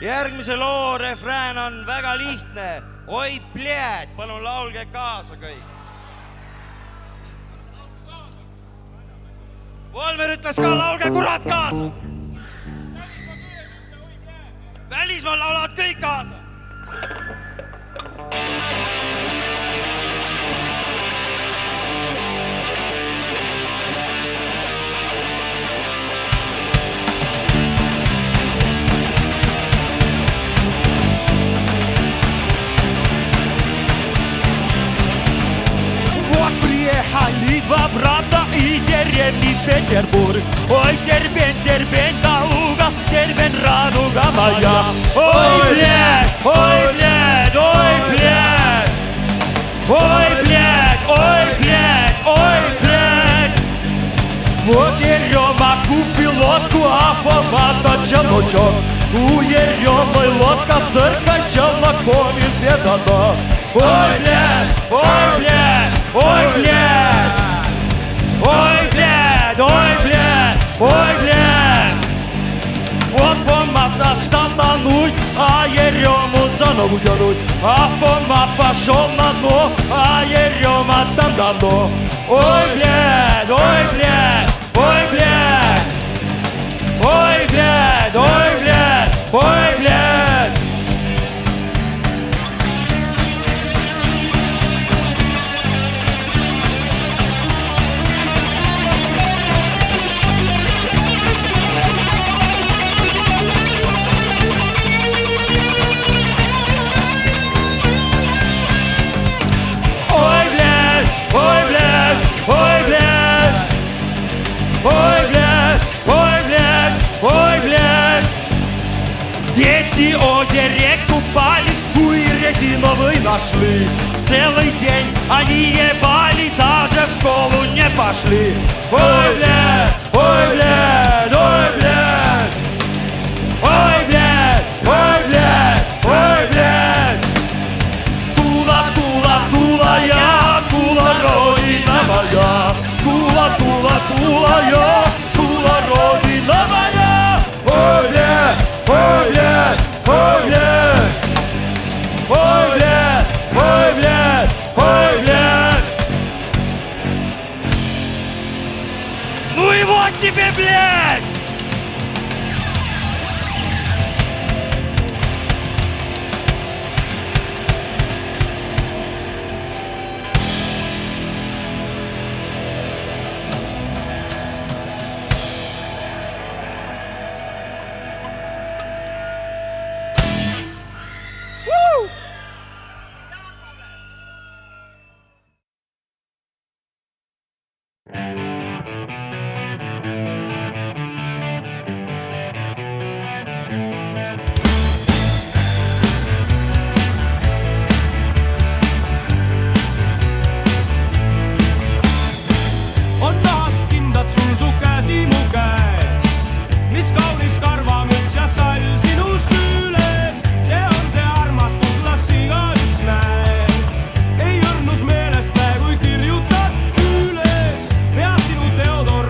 Järgmise loo refrään on väga lihtne. Oi pljääd, palun laulge kaasa kõik. Volmer ütles ka, laulge kurat kaasa. Välismaal laulavad kõik kaasa. Приехали два брата из деревни в Петербург. Ой, терпень, Калуга, терпень, радуга моя. Ой, блядь, ой, блядь, ой, блядь. Ой, блядь, ой, блядь, ой, блядь. Вот Ерема купил лодку, а Фома точил лучок. У Еремы лодка стыркачал на коме бедоно. Ой, блядь, ой, блядь. Ой, блядь! Ой, блядь! Ой, блядь! Ой, блядь! Вот Фома стал тонуть, а Ерему за ногу тянуть. А Фома пошел на дно, а Ерема там давно. Ой, блядь! Ой, блядь! Ой, блядь! Ой, блядь! Ой, блядь! Ой, блядь! Дети озере купались, хуй резиновый нашли. Целый день они ебали, даже в школу не пошли. Ой, блядь, ой, блядь, ой, блядь. Ой, блядь, ой, блядь, ой, блядь. Тула, тула, тула я, тула родина моя. Тула, тула, тула я, тула родина моя. Ой, блядь. Ой, блядь! Ой, блядь! Ой, блядь! Ой, блядь! Ой, блядь! Ну и вот тебе, блядь! Ei õrnus meelest, kui kirjutad üles. Pea sinu teod on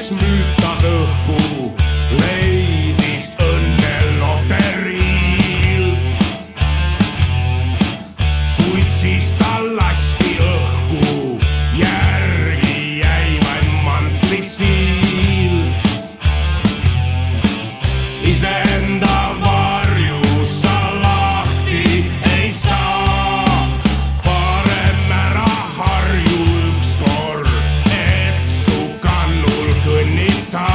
kes müütas õhku, leidis õnne loteriil. Kuid siis ta lasti õhku, järgi jäi vaid mantlisiil. Iseenda varjus sa lahti ei saa, parem ära harju ükskord, et su kannul kõnnita.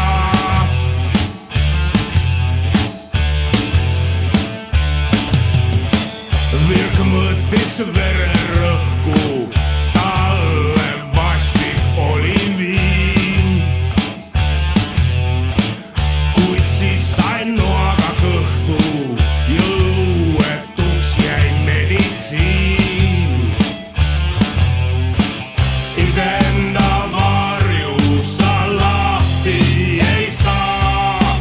Virk mõttis vererõhku, talle vastik oli viin. Kuid siis sai noaga kõhtu, jõuetuks jäi meditsiin. Iseenda varjus sa lahti ei saa,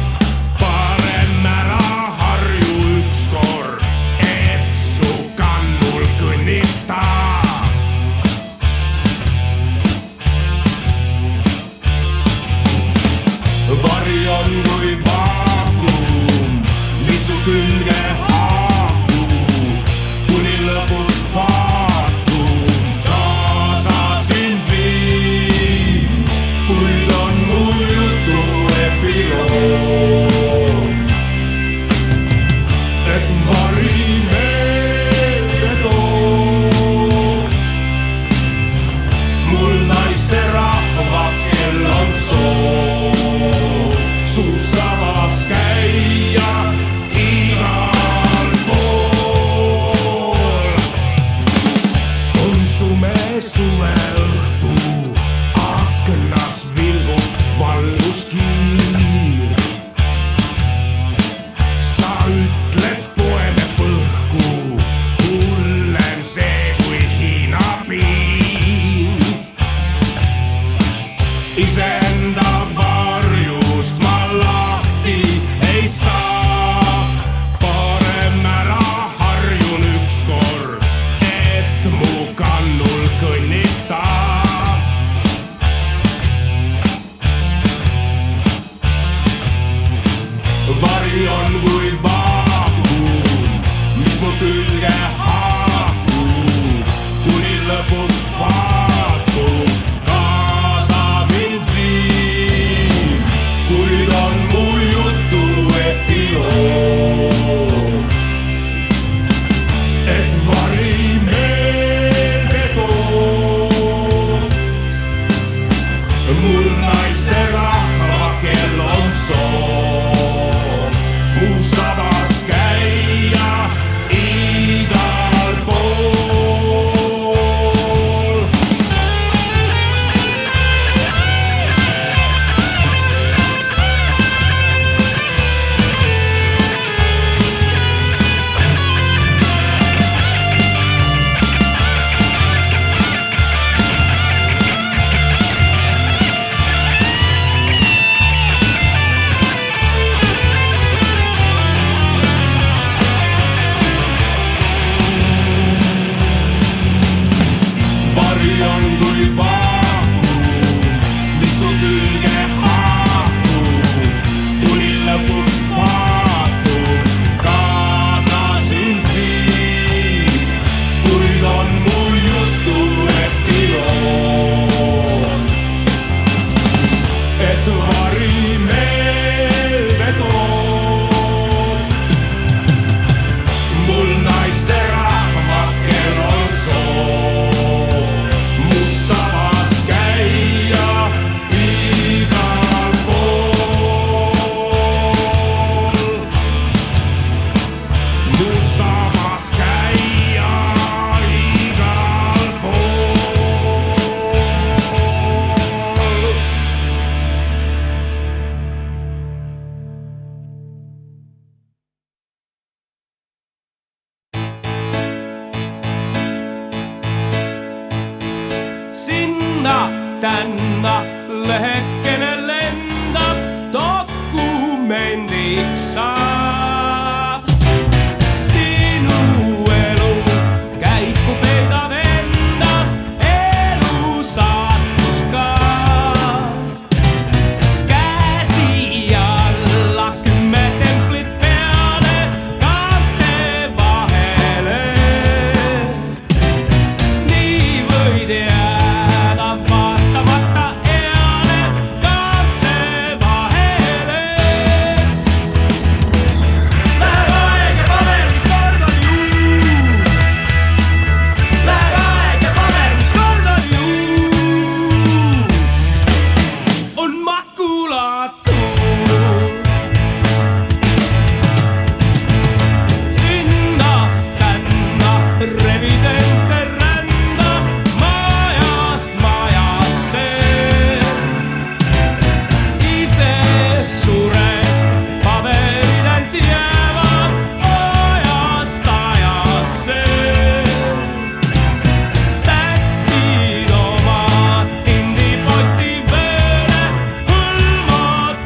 parem ära harju ükskord, et su kannul kõnnita. Vari on kui vaakum, mis su külge haakub, kuni lõpuks vaatum kaasa sind viib. Kuid on mu jutu epiloog, et vari meelde toob. Mul naisterahva, kel on soov sus sabas käia igal pool. On sume suveõhtu, aknas vilgub valguskiir. Sa ütled poeme põhku, hullem see kui Hiina piin. Iseenda varjust ma lahti ei saa, parem ära harjun ükskord, et mu kannul kõnnita. Vari on kui vaakum, mis mu külge haakub, kuni lõpuks vaatum kaasa mind viib. Kuid on mu jutu epiloog, et vari meelde toob. Mul naisterahva, kel on soov mu sabas käia igal pool. Vari on kui vaakum, mis su külge haakub, kuni lõpuks vaatum kaasa sind viib. Kuid on mu jutu epiloog, et vari meelde toob. Mul naisterahva, kel on soov mu sabas käia igal pool. Mu sabas käia igal pool. Sinna tänna lehekene lendab, dokumendiks saab. Sinu elu käiku peidab endas elu saatus ka. ulatuu. Sinna-tänna revidente rända majast majasse. Ise sured paberid ainult jäävad ajast ajasse. Sätid oma tindipoti veele, hõlmad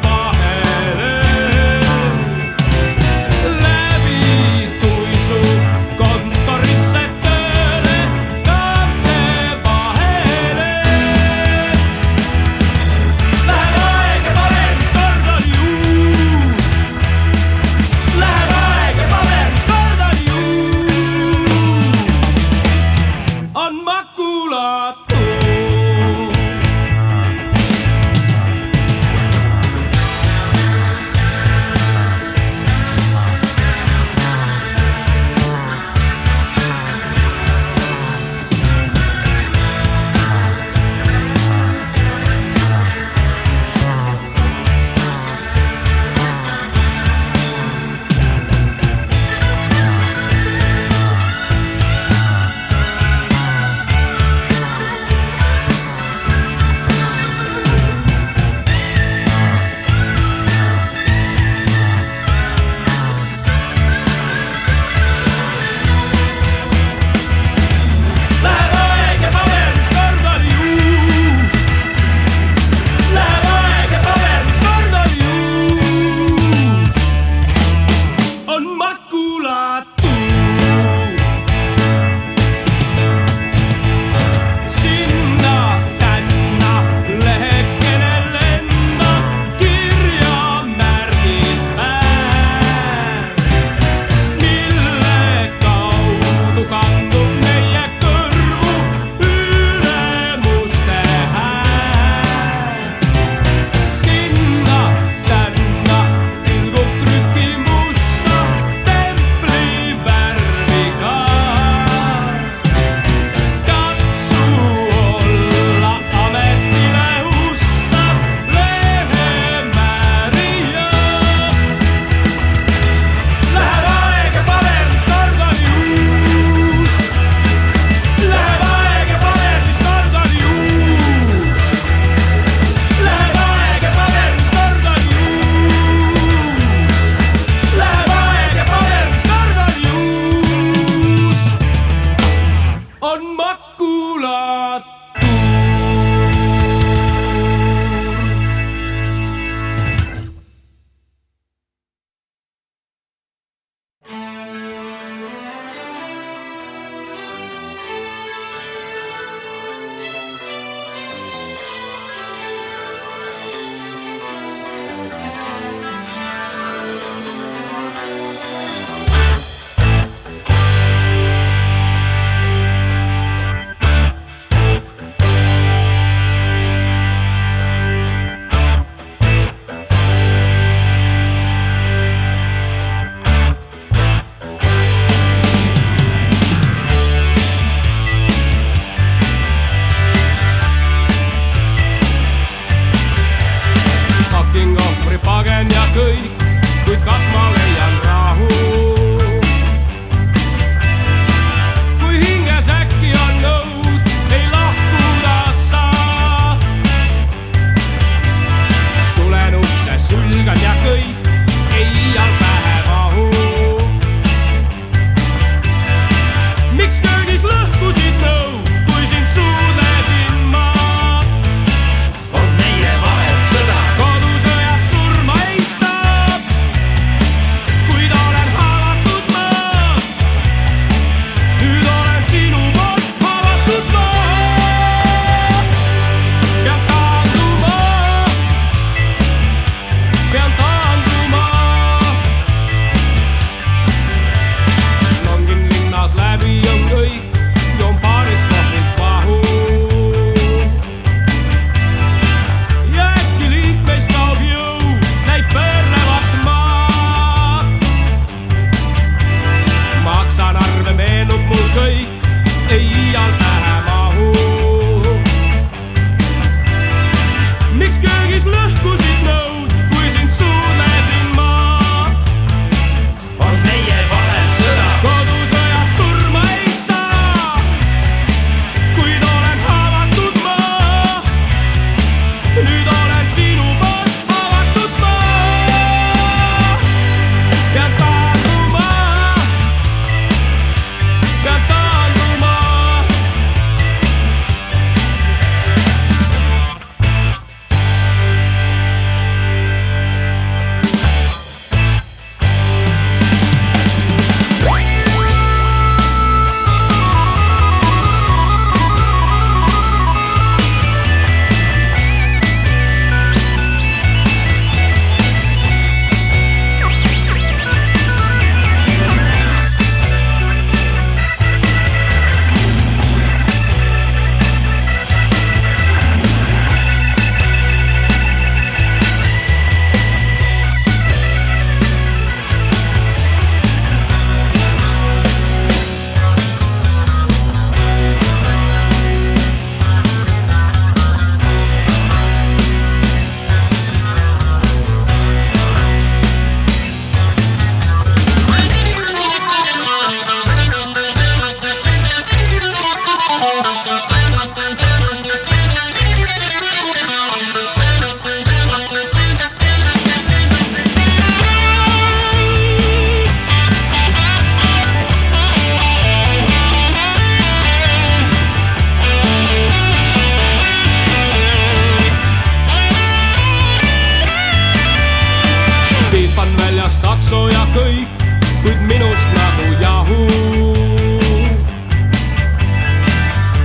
kuid minust nagu jahu.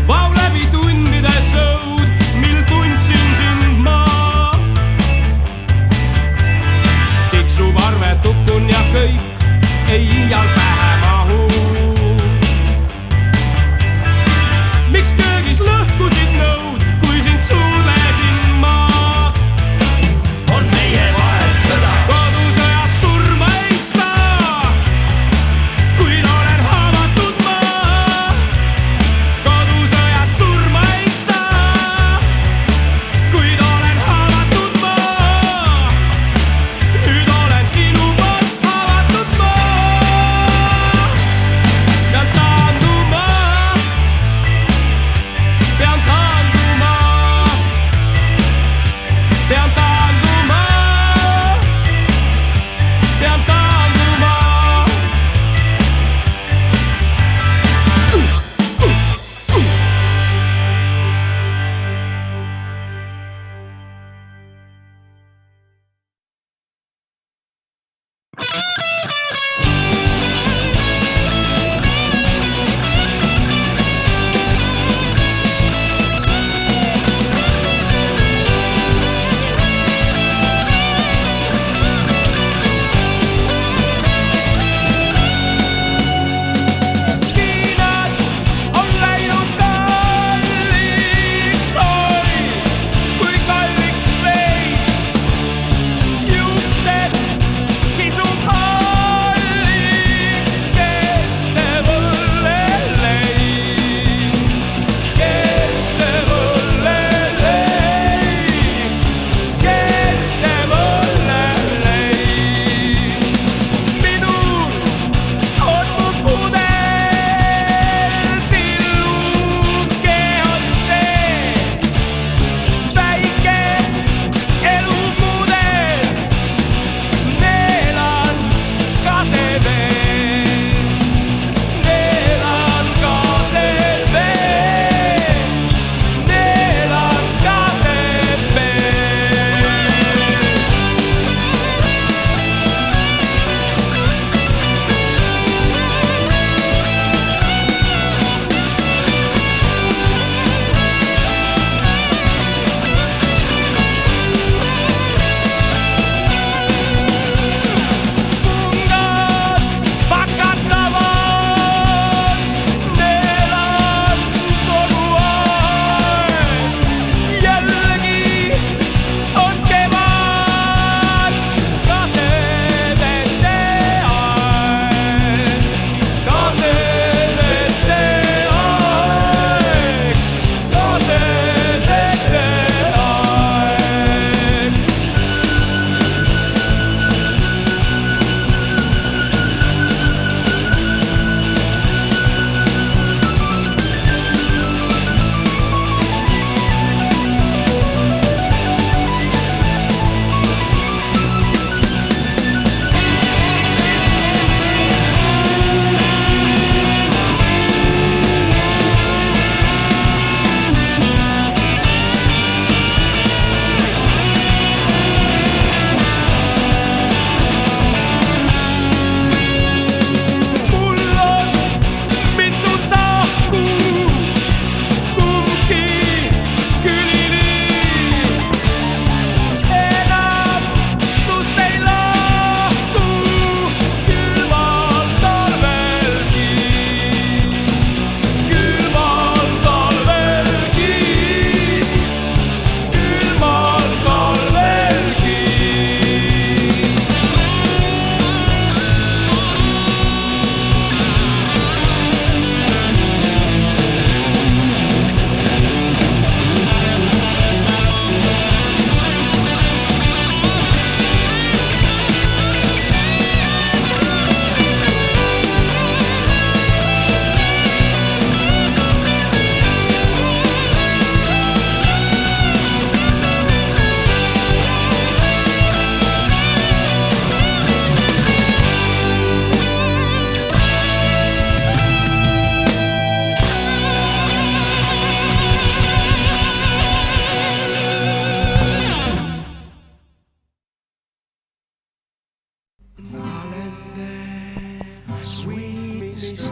Vau läbi tundide sõud, mil tundsin sind ma. Tiksub arve, tukun ja kõik ei iial pähe mahu. Miks köögis lõhkusid nõud, kui sind suudlesin ma? On meie vahel sõda. Kodusõjas surma ei saa, kuid olen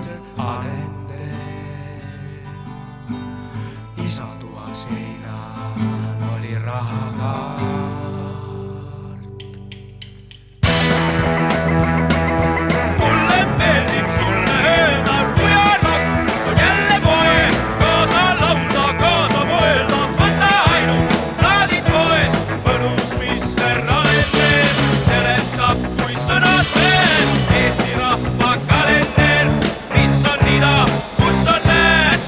Mr. Allender. Isa toa seinal oli rahakaart. Mulle meeldib sulle öelda, rujanokk on jälle poes, kaasa laulda, kaasa mõelda, võta ainult plaadid poes. Mõnus Mr. Allender seletab, kui sõnad veel. Eesti rahva kalender, mis on ida, kus on lääs.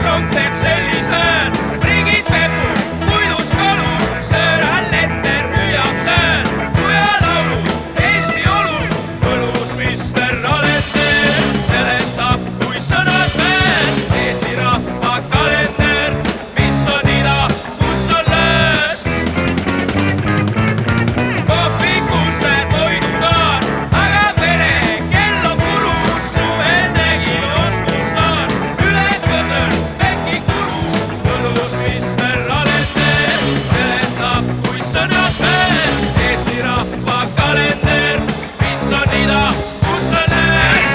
Rong teeb sellist hääl, riigid pepud, puidus kalur, Sir Allender hüüab sääl. Kuja laulu, Eesti olu, mõnus Mr. Allender seletab, kui sõnad veel. Eesti rahva kalender, mis on ida, kus on lääs. Kohvikus näed toidukaart, aga pere, kell on purus, suvel nägin ostussaar. Üle kõsel, pekki kuru, mõnus Mr. Allender seletab, kui sõnad veel. Eesti rahva kalender, mis on ida, kus on lääs.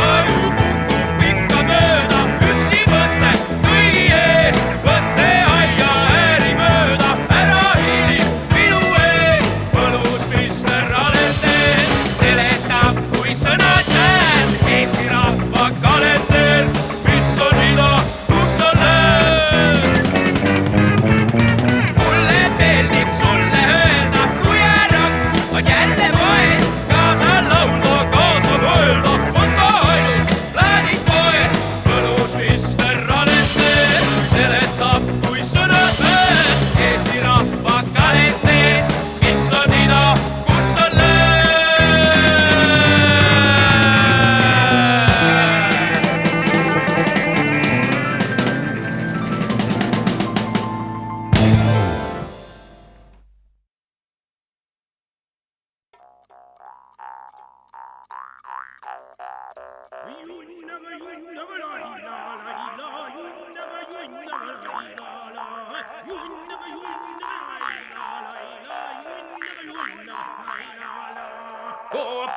Aju kukub pikka mööda, üksi mõte kõigi ees. Võtte aia ääri mööda, ära hiili minu ees. Mõnus Mr. Allender seletab, kui sõnad käes. Eesti rahva kalender, mis on ida, kus on lääs. Mulle meeldib sulle öelda, rujanokk on jälle poes, kaasa laulda, kaasa mõelda, võta ainult plaadid poes. Mõnus Mr. Allender seletab, kui sõnad väes. Eesti rahva kalender, mis on ida, kus on lääs.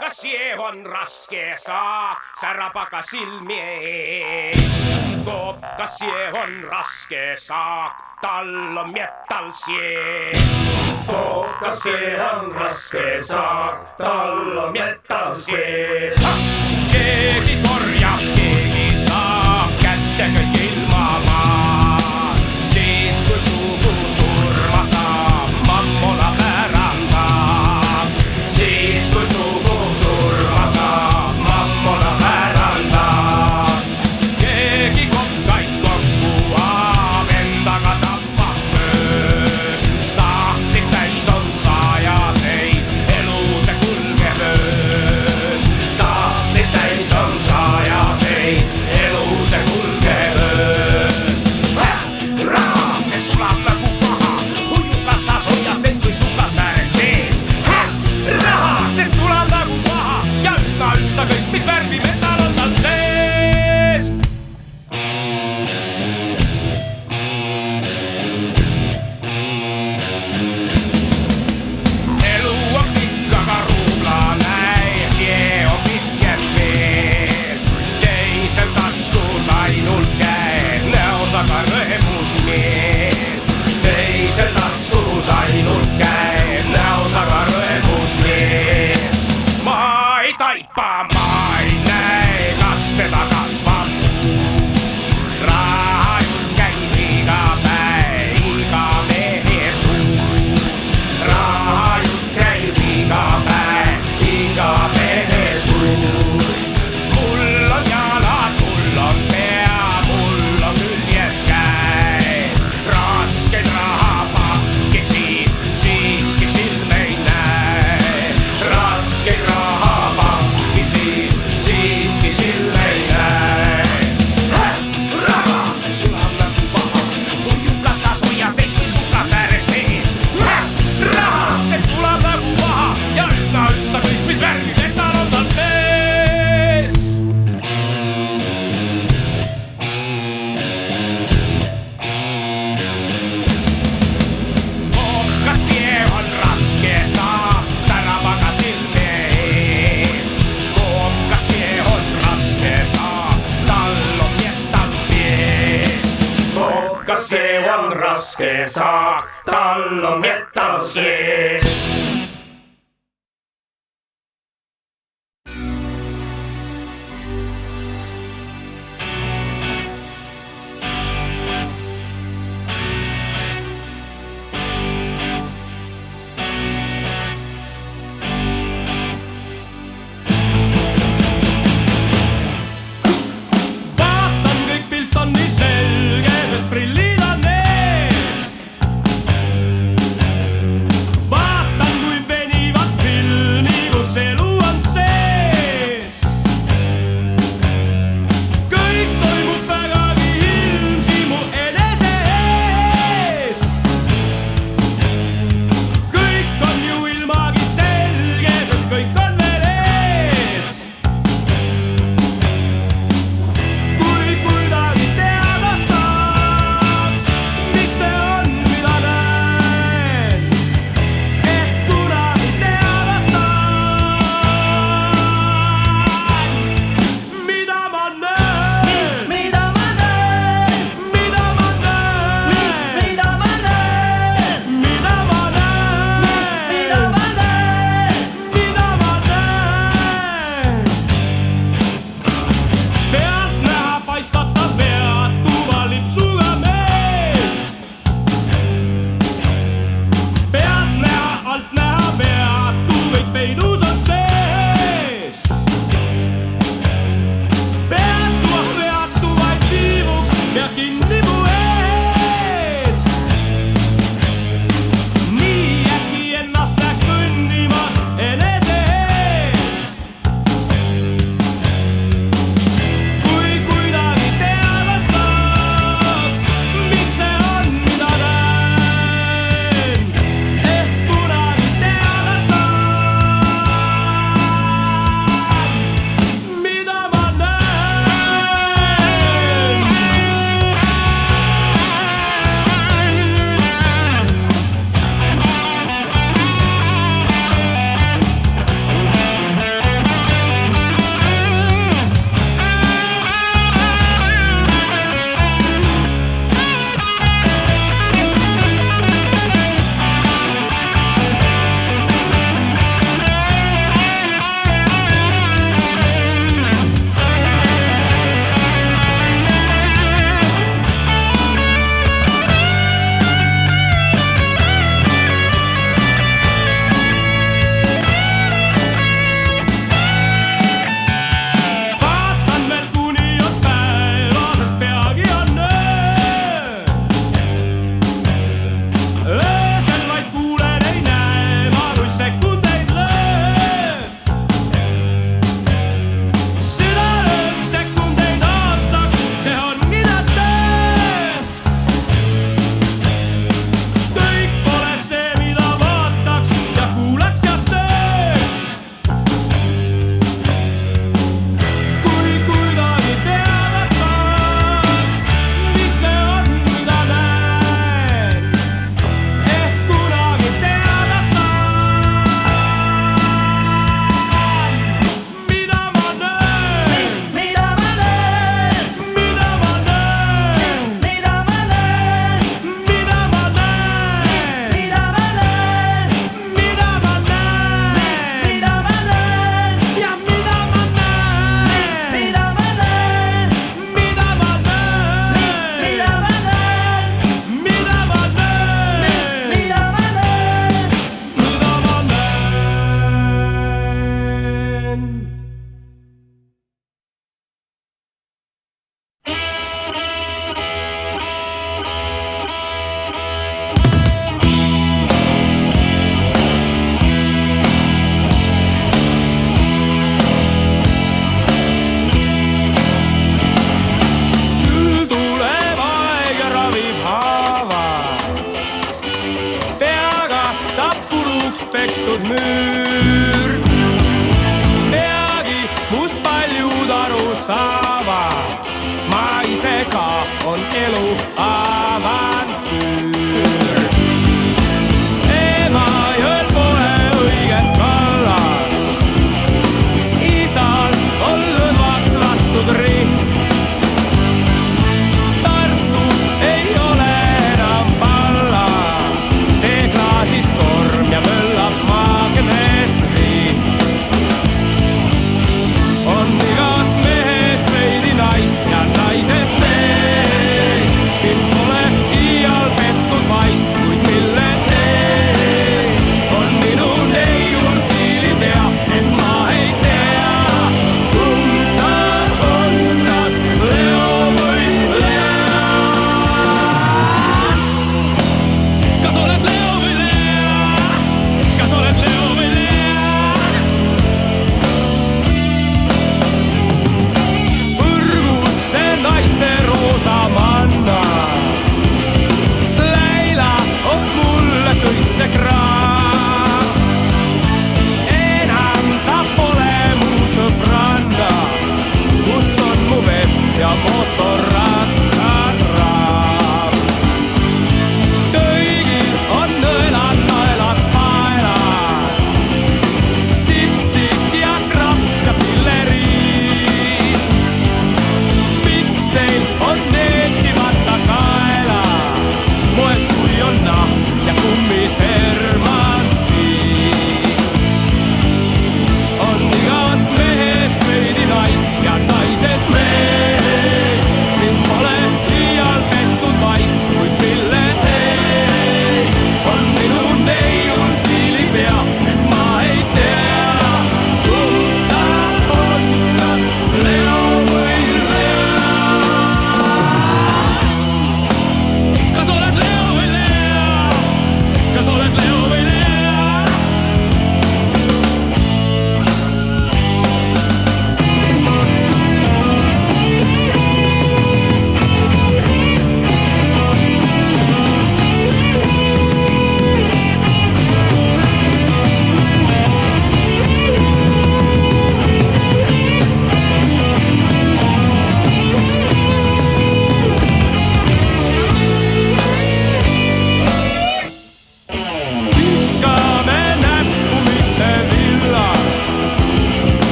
Kas see on raske saak, särab aga silmi ees. Kas see on raske saak, tal on metal sees. Kas see on raske saak, tal on metal sees. Keegi korjab, keegi saab kätte kõik ilmama. Siis kui sugu surma saab, mammona pärandab. Siis kui sugu surma saab, mammona pärandab. Keegi kokkaid kokku aab, endaga tapab möös. Sahtlik täis on saajaseid, elu see kulgeb öös. Sahtlik täis on saajaseid, see on raske saak, tal on metal sees. pekstud müür. peagi must paljud aru saavad, ma ise ka on elu avantüür. Emajõel pole õiget kallast, isal on lõdvaks lastud rihm. Tartus ei ole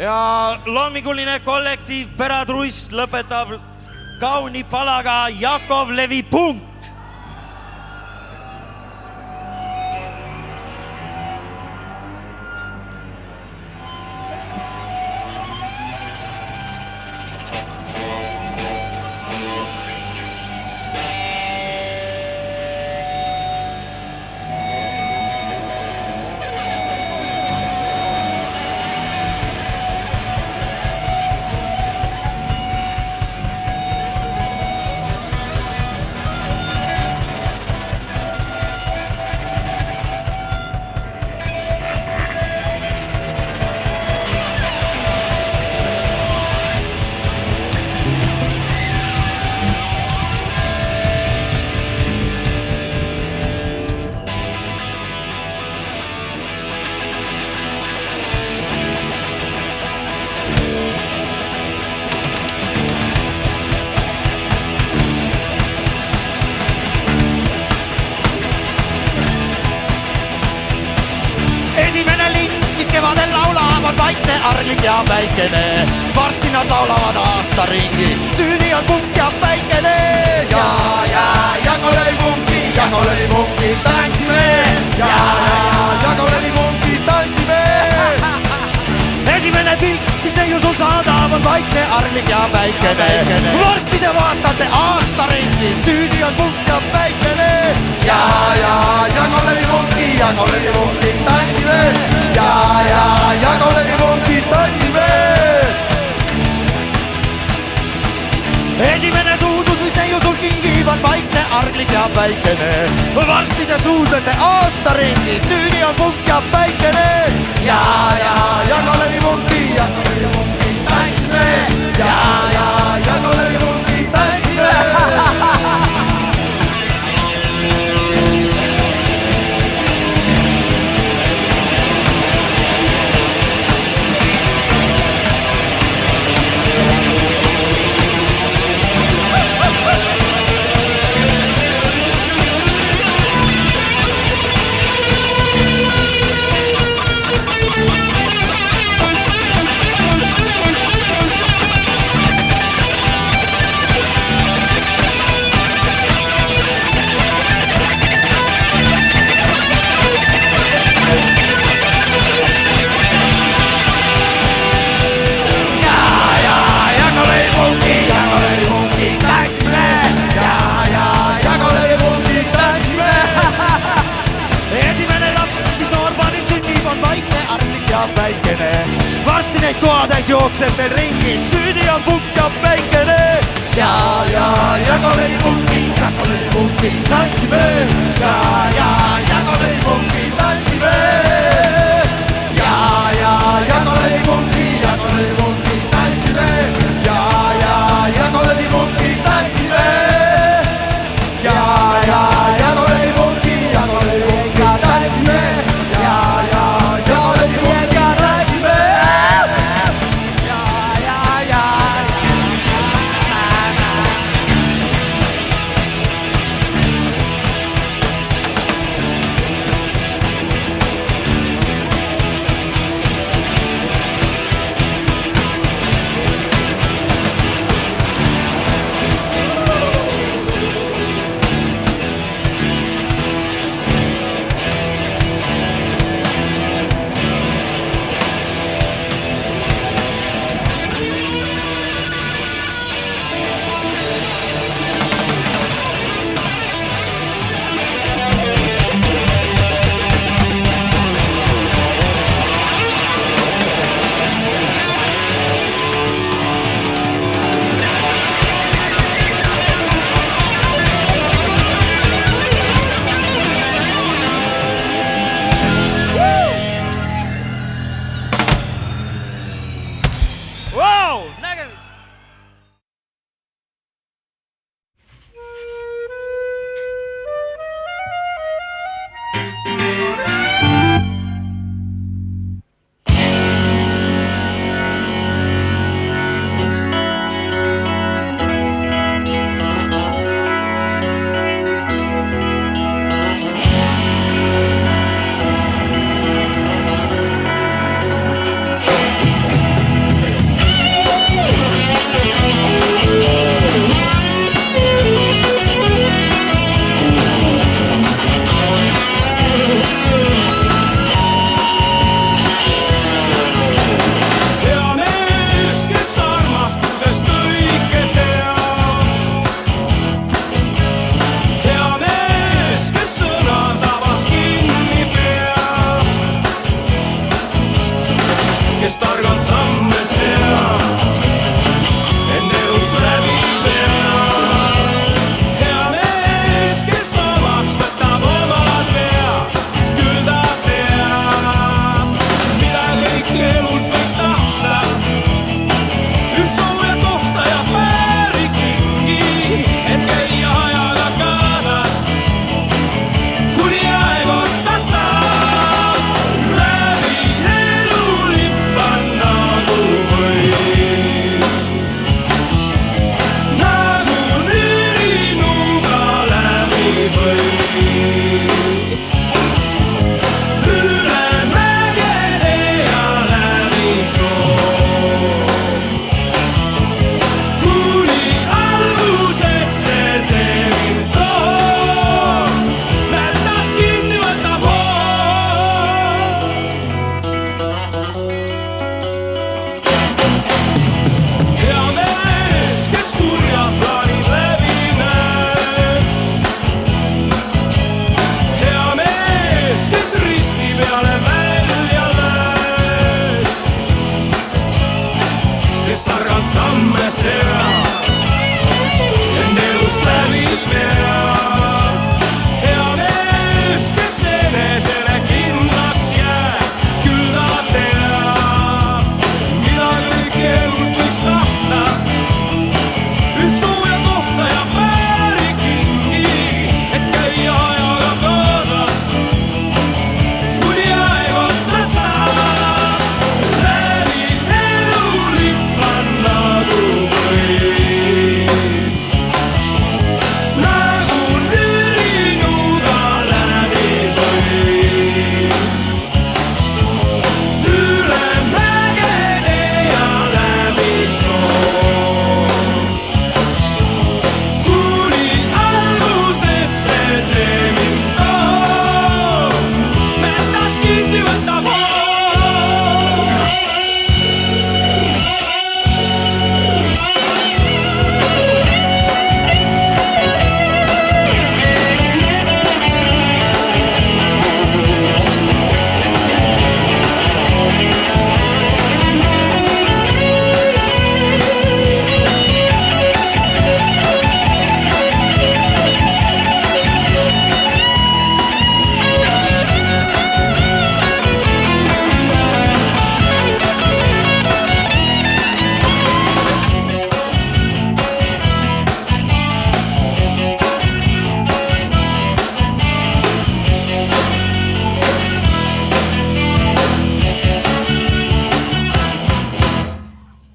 ja loominguline kollektiiv Peratruist lõpetab kauni palaga Jakovlevi Punk. Kevadel laulab on vaikne, arglik ja väikene. Varsti nad laulavad aasta ringi. Süüdi on punk ja väikene. Jakolevi punki tantsime. Jakolevi punki tantsime. Esimene pilk, mis neiu sul saadab, on vaikne, arglik ja väikene. Varsti te vaatate aasta ringi. Süüdi on punk ja väikene. Jakolevi punki tantsime. Jakolevi punki tantsime. esimene suudus, mis neiu sul kingib, on vaikne, arglik ja väikene. Varsti te suudlete aasta ringi. Süüdi on punk ja väikene. Jakolevi punki tantsime. Jakolevi punki tantsime. Väikene. Varsti neid toades jookseb veel ringi. Süüdi on punk ja väikene. Jakolevi punki tantsime. Jakolevi punki tantsime. Jakolevi punki tantsime. Jakolevi punki tantsime. Jakolevi punki tantsime. samme sea, enda elust läbi veab. Hea mees, kes enesele kindlaks jääb, küll ta teab, mida kõike elult võiks tahta. Üht suu ja kohta ja väärikingi, et käia ajaga kaasas, kuni aeg otsa saab. Läbi elu lippan nagu võib, nagu nürinuga läbi võib. Üle mägede ja läbi soo, kuni algusesse tee mind toob, metas kinni võtab hoog.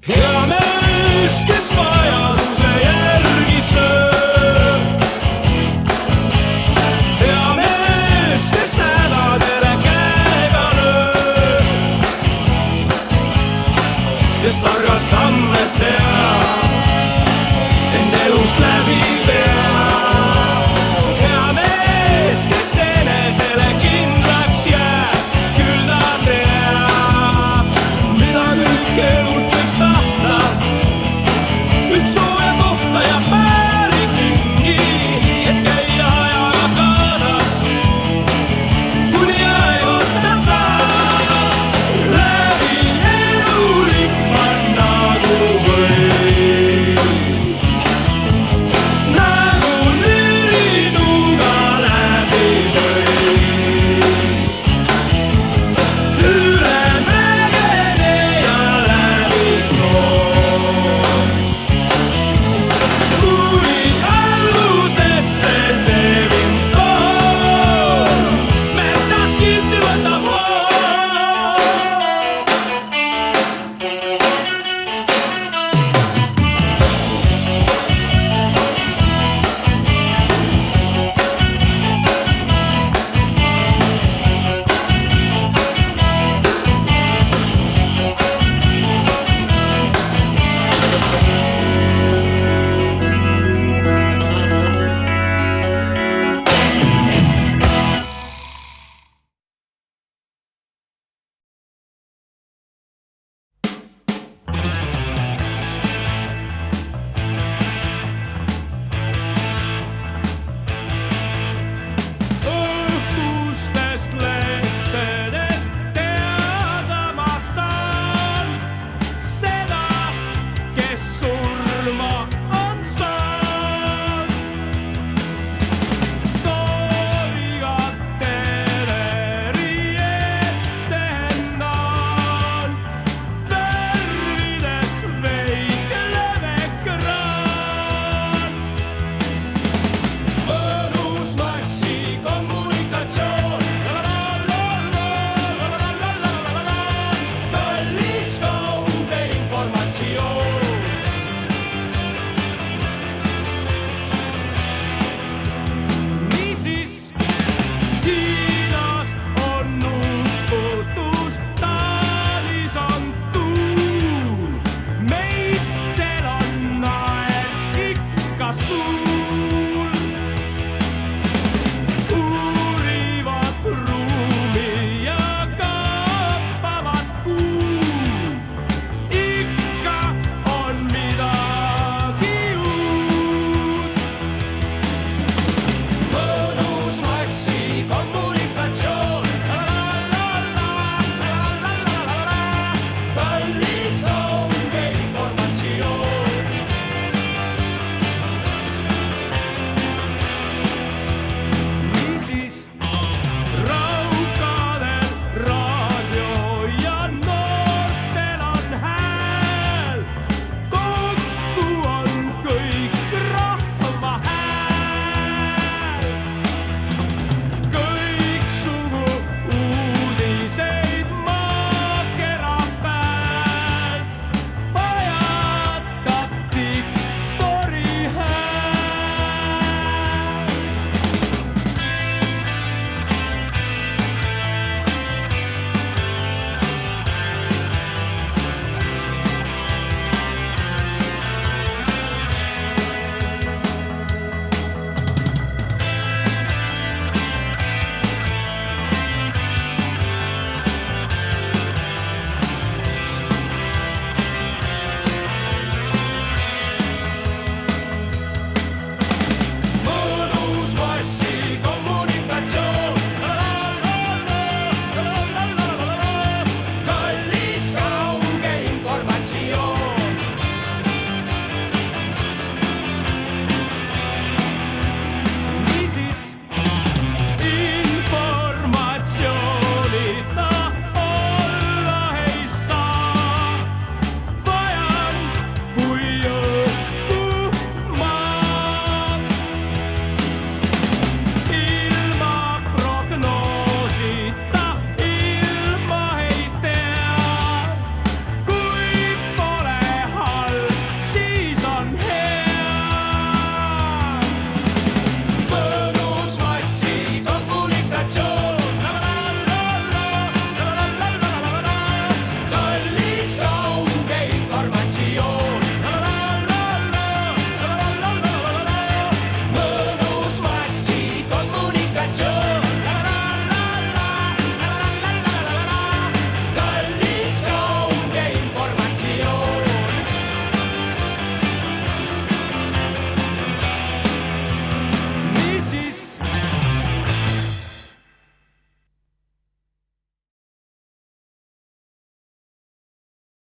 Hea mees, kes vajaduse järgi sööb, hea mees, kes hädadele käega lööb, kes targalt samme seab, enda elust läbi veab.